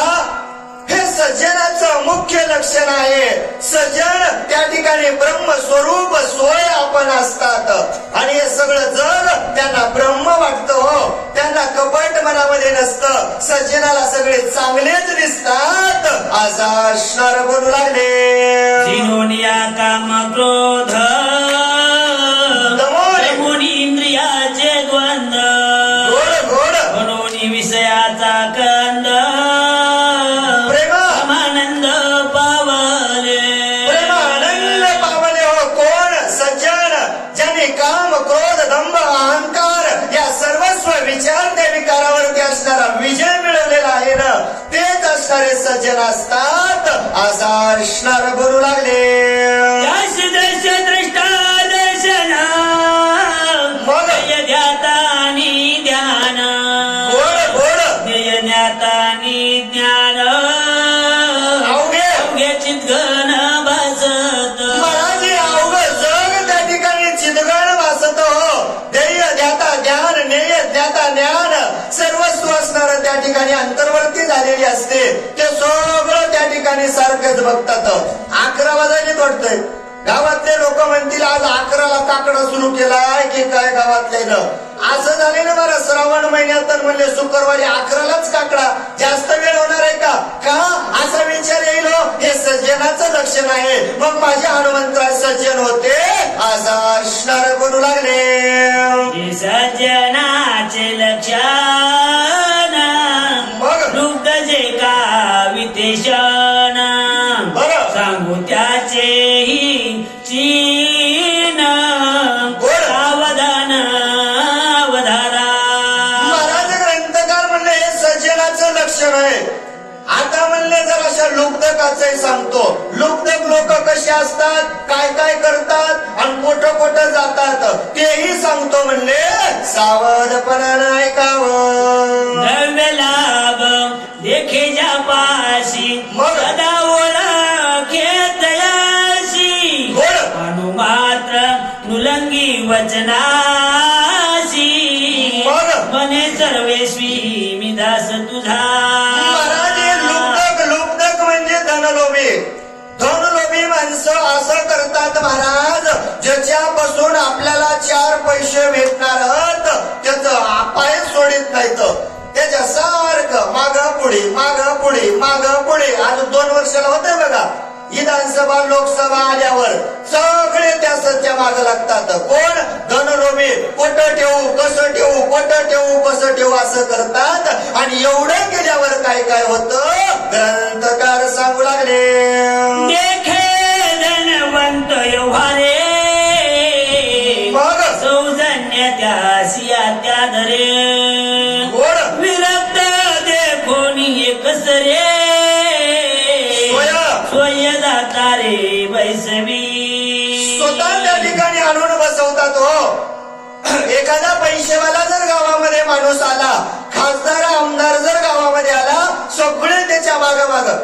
हे सज्जनाचं मुख्य लक्षण आहे. सज्जन त्या ठिकाणी ब्रह्मस्वरूप सोय आपण असतात आणि हे सगळं जग त्यांना ब्रह्म वाटतं हो. त्यांना कपट मनामध्ये नसतं. सज्जनाला सगळे चांगलेच दिसतात असा असणार बोलू लागले. जिनोनिया काम क्रोध दमोन दमोनी इंद्रियाचे द्वंद घोड घोड म्हणून विषयाचा कंद प्रेम आनंद पावले. प्रेमानंद पावले हो. कोण? सज्जन, ज्याने काम क्रोध दंभ अहंकार या सर्वस्व विचार त्या विकारावरती असणारा विजय मिळवलेला आहे ना, तेच असणारे सज्जन असतात असा असणार बोलू लागले. यश दृश्य दृष्टा दर्शन मग? ध्याता आणि ध्यान घोड घोड ज्ञाता आणि ज्ञान अवघे अवघे चितघन भासत. महाराज हे अवघं जग त्या ठिकाणी चितगण वाचत हो. ध्येय ध्याता ज्ञान, नेय ज्ञाता ज्ञान सर्वस्व असणार त्या ठिकाणी अंतर्वर्ती झालेली असते. ते सगळं त्या ठिकाणी सारखंच बघतात. 11 वाजायला तोडतंय. गावातले लोक म्हणतील आज 11ला काकडा सुरू केलाय की काय गावातले न. असं झाले ना मला श्रावण महिन्यात तर म्हणले शुक्रवारी 11लाच काकडा. जास्त वेळ होणार आहे का? का असा विचार येईल हो. हे सज्जनाचं लक्षण आहे. मग माझे हनुमंतराय सज्जन होते असा असणार बोलू लागले. हे सज्जनाचे लक्षण मग? लुब्ध जे का वितेशन बरं. सांगू त्याचेही चिन्ह बोल. सावधान अवधारा. महाराज ग्रंथकार म्हणले हे सज्जनाचं लक्षण आहे. आता म्हणले जर अशा लुब्धकाचंही सांगतो. लुब्धक लोक कसे असतात, काय काय करतात आणि कुठं कुठं जातात तेही सांगतो. म्हणले सावधपणानं ऐकावं. द्रव्य लाभ देखे ज्या पाशी मग? सदा ओळखे तयाशी. बोल. अनुमात्र नुलंगी वचनाशी मग? मने सर्वेश्वी मी दास तुझा. महाराज हे लुब्धक म्हणजे धनलोभी. धनलोभी माणसं ज्याच्यापासून आपल्याला 4 पैसे भेटणार आहेत त्याचं पाय सोडित नाहीत. त्याच्या सारखं माग पुढे आज 2 वर्षाला होतंय बघा. विधानसभा लोकसभा आल्यावर सगळे त्या सध्या माग लागतात. कोण? धनलोभी. कुठं ठेवू, कसं ठेवू, कुठं ठेवू, कसं ठेवू असं करतात. आणि एवढं केल्यावर काय काय होतं ग्रंथकार सांगू लागले. देखे धनवंत व्यवहारे मग सौजन्य त्यासिया त्या धरे कोण? विरक्त देखोनी एकसरे सोय दाता रे वैसवी. स्वतः त्या ठिकाणी आणून बसवतात. हो, एखादा पैसेवाला जर गावामध्ये माणूस आला, खासदार आमदार जर गावामध्ये आला, सगळे त्याच्या माग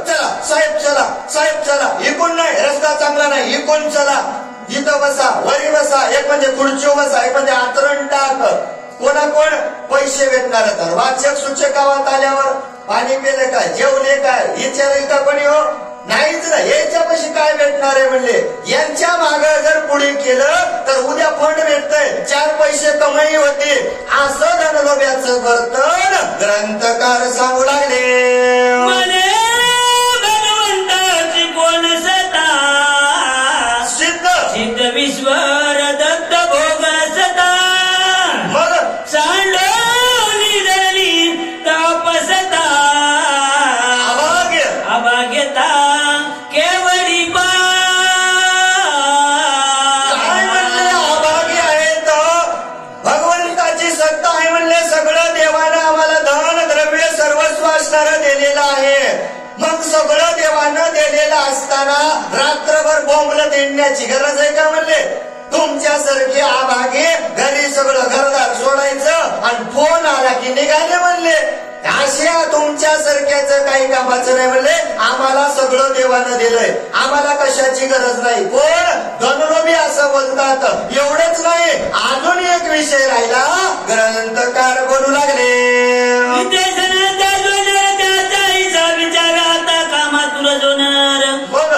चला साहेब चला, इकून नाही, रस्ता चांगला नाही, इकून चला, इथं बसा, वरी बसा, एक म्हणजे खुर्चीवर बसा, एक म्हणजे आतरण टाक. कोण पैसे भेटणार. तर वाचक सूचक गावात आल्यावर पाणी पिले काय, जेवले काय, विचारले का कोणी? हो नाहीच ना. याच्यापाशी काय भेटणार आहे म्हणले. यांच्या माग जर पुढे केलं तर उद्या फंड भेटतंय, 4 पैसे कमाई होते, असं धनलोभ्याचं वर्तन ग्रंथकार सांगू लागले. मने भगवंताची कोण सता सिद्ध विश्वर दत्त भोग सता. मग सांडोली धरली तापसता अभाग्यता केवळी बा. काय म्हणले? अभागी आहेत. भगवंताची सत्ता आहे म्हणले. सगळं देवानं आम्हाला धन द्रव्य सर्वस्व असणारं दिलेलं आहे. मग सगळं देवानं दिलेलं असताना रात्रभर बोंबलं देण्याची गरज आहे का म्हणले. तुमच्यासारखे अभागे घरी सगळं घरदार सोडायचं आणि फोन आला की निघाले म्हणले. अशा तुमच्यासारख्याच काही कामाचं नाही म्हणले. आम्हाला सगळं देवानं दिलंय, आम्हाला कशाची गरज नाही. कोण? धनलोभी असं बोलतात. एवढंच नाही, अजून एक विषय राहिला. ग्रंथकार बोलू लागले. विचार आता कामातून जोनार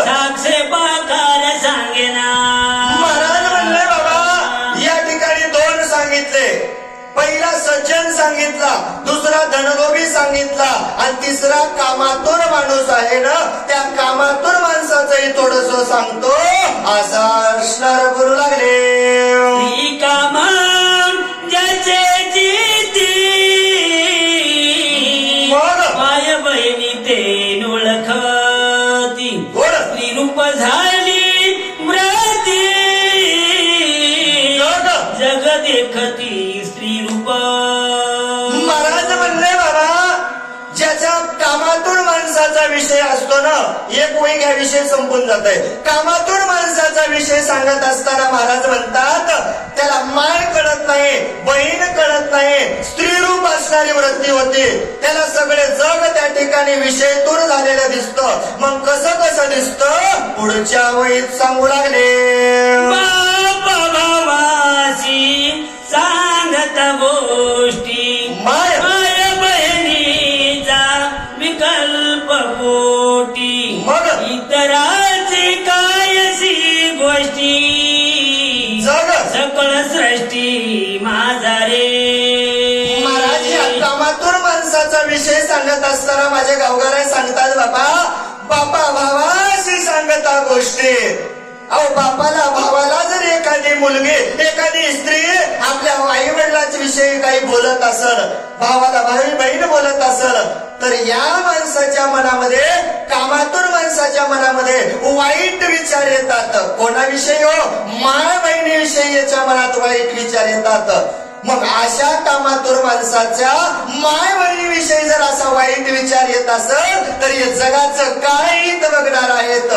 साक्षे पाकार सांगेना. महाराज म्हणले बाबा, या ठिकाणी 2 सांगितले. पहिला सज्जन सांगितला, दुसरा धनलोभी सांगितला, आणि तिसरा कामातूर माणूस आहे ना, त्या कामातूर माणसाचंही थोडस सांगतो. असा असणार बोलू लागले. ही कामा ज्याचे जीती माय बहिणी ते ओळखती स्त्री रूप झाली व्रती जग देखती स्त्री रूप. महाराज म्हणले बाबा, ज्याच्या कामातून माणसाचा विषय असतो ना, एक वेग ह्या विषय संपून जात आहे. कामातून माणसाचा विषय सांगत असताना महाराज म्हणतात त्याला माय कळत नाही, बहीण कळत नाही, स्त्रीरूप असणारी वृत्ती होती. त्याला सगळे जग त्या ठिकाणी विषयतून झालेलं दिसतं. मग कसं दिसतं पुढच्या वहीत सांगू लागले. बाप भावाशी सांगत गोष्टी माय बहिणीचा विकल्प पोटी. मग इतराची कायसी गोष्टी जग सकळ सृष्टी माझा रे. महाराज या कामातून माणसाचा विषय सांगत असताना माझे गावगारे सांगतात बापा भावाशी सांगता गोष्टी. अहो बापाला भावाला जर एखादी मुलगी एखादी स्त्री आपल्या आई वडिलांच्या विषयी काही बोलत असल, भावाला भावी बहीण बोलत असल, तर या माणसाच्या मनामध्ये, कामातून माणसाच्या मनामध्ये वाईट विचार येतात. कोणाविषयी? हो, माय बहिणीविषयी याच्या मनात वाईट विचार येतात. मग अशा कामातूर माणसाच्या माय बहिणीविषयी जर असा वाईट विचार येत असेल तर हे जगाचं काय हित बघणार आहेत.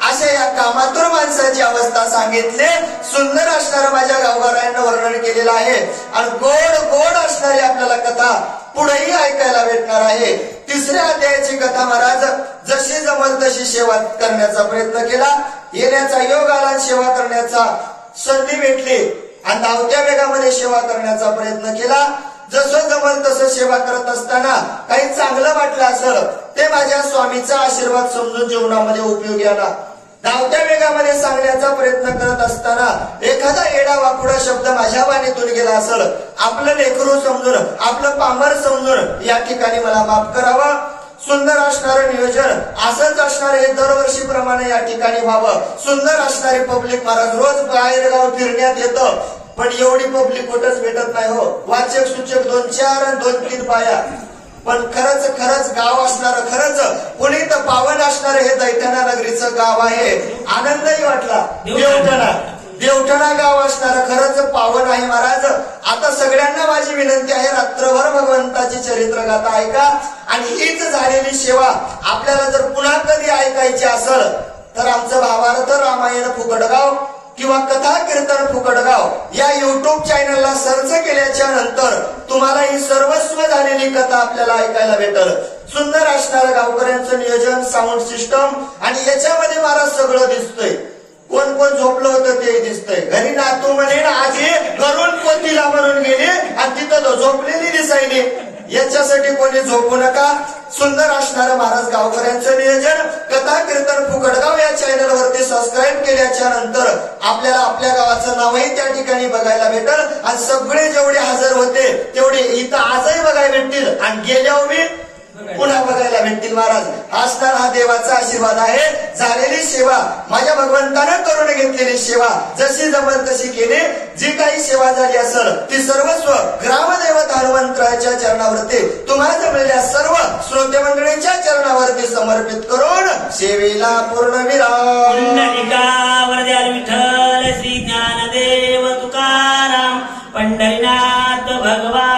अशा या कामातूर माणसाची अवस्था सांगितली. सुंदर असणारं माझ्या गावगारांना वर्णन केलेलं आहे. आणि गोड असणारी आपल्याला कथा पुढेही ऐकायला भेटणार आहे. 3ऱ्या अध्यायाची कथा महाराज जशी जमल तशी सेवा करण्याचा प्रयत्न केला. येण्याचा योग आला, सेवा करण्याचा संधी भेटली आणि धावत्या वेगामध्ये सेवा करण्याचा प्रयत्न केला. जसं जमल तसं सेवा करत असताना काही चांगलं वाटलं असेल ते माझ्या स्वामीचा आशीर्वाद समजून जीवनामध्ये उपयोगी आला. धावत्या वेगामध्ये सांगण्याचा प्रयत्न करत असताना एखादा येडा वाकुडा शब्द माझ्या वाणीतून गेला असेल, आपलं लेकरू समजून, आपलं पामर समजून या ठिकाणी मला माफ करावं. सुंदर असणारं नियोजन असंच असणार हे दरवर्षीप्रमाणे या ठिकाणी व्हावं. सुंदर असणारी पब्लिक महाराज रोज बाहेरगाव फिरण्यात येतं, पण एवढी पब्लिक कुठंच भेटत नाही हो. वाचक सूचक 2-4 आणि 2-3 बाया, पण खरंच गाव असणार, खरंच पुनीत पावन असणार हे दैठणा नगरीचं गाव आहे. आनंदही वाटला. देवठणा गाव असणार खरंच पावन आहे महाराज. आता सगळ्यांना माझी विनंती आहे, रात्रभर भगवंताची चरित्र गाथा ऐका आणि हीच झालेली सेवा आपल्याला जर पुन्हा कधी ऐकायची असेल तर आमचं भावार्थ रामायण फुकटगाव किंवा कथा कीर्तन फुकटगाव या युट्यूब चॅनलला सर्च केल्याच्या नंतर तुम्हाला ही सर्वस्व झालेली कथा आपल्याला ऐकायला भेटल. सुंदर असणारं गावकऱ्यांचं नियोजन, साऊंड सिस्टम आणि याच्यामध्ये मला सगळं दिसतंय. कोण कोण झोपलं होतं ते दिसतंय. घरी नातू म्हणे आजी घरून पोतीला म्हणून गेली आणि तिथं झोपलेली दिसायली. याच्यासाठी कोणी झोपू नका. सुंदर असणारं महाराज गावकऱ्यांचं नियोजन, कथा कीर्तन फुकटगाव या चॅनल वरती सबस्क्राईब केल्याच्या नंतर आपल्याला आपल्या गावाचं नावही त्या ठिकाणी बघायला भेटल आणि सगळे जेवढे हजर होते तेवढे इथं आजही बघायला भेटतील आणि गेल्यावर मी पुन्हा बघायला भेटतील. महाराज असणार हा देवाचा आशीर्वाद आहे. झालेली सेवा माझ्या भगवंतानं करून घेतलेली सेवा जशी जमल तशी केली. जी काही सेवा झाली असेल ती सर्वस्व ग्रामदैवत हनुमंतराच्या चरणावरती तुम्हाला जमलेल्या सर्व श्रोते मंडळींच्या चरणावरती समर्पित करून सेवेला पूर्ण विराम. पुंडलिकावरद्याल विठ्ठल श्री ज्ञानदेव तुकाराम पंढरीनाथ भगवान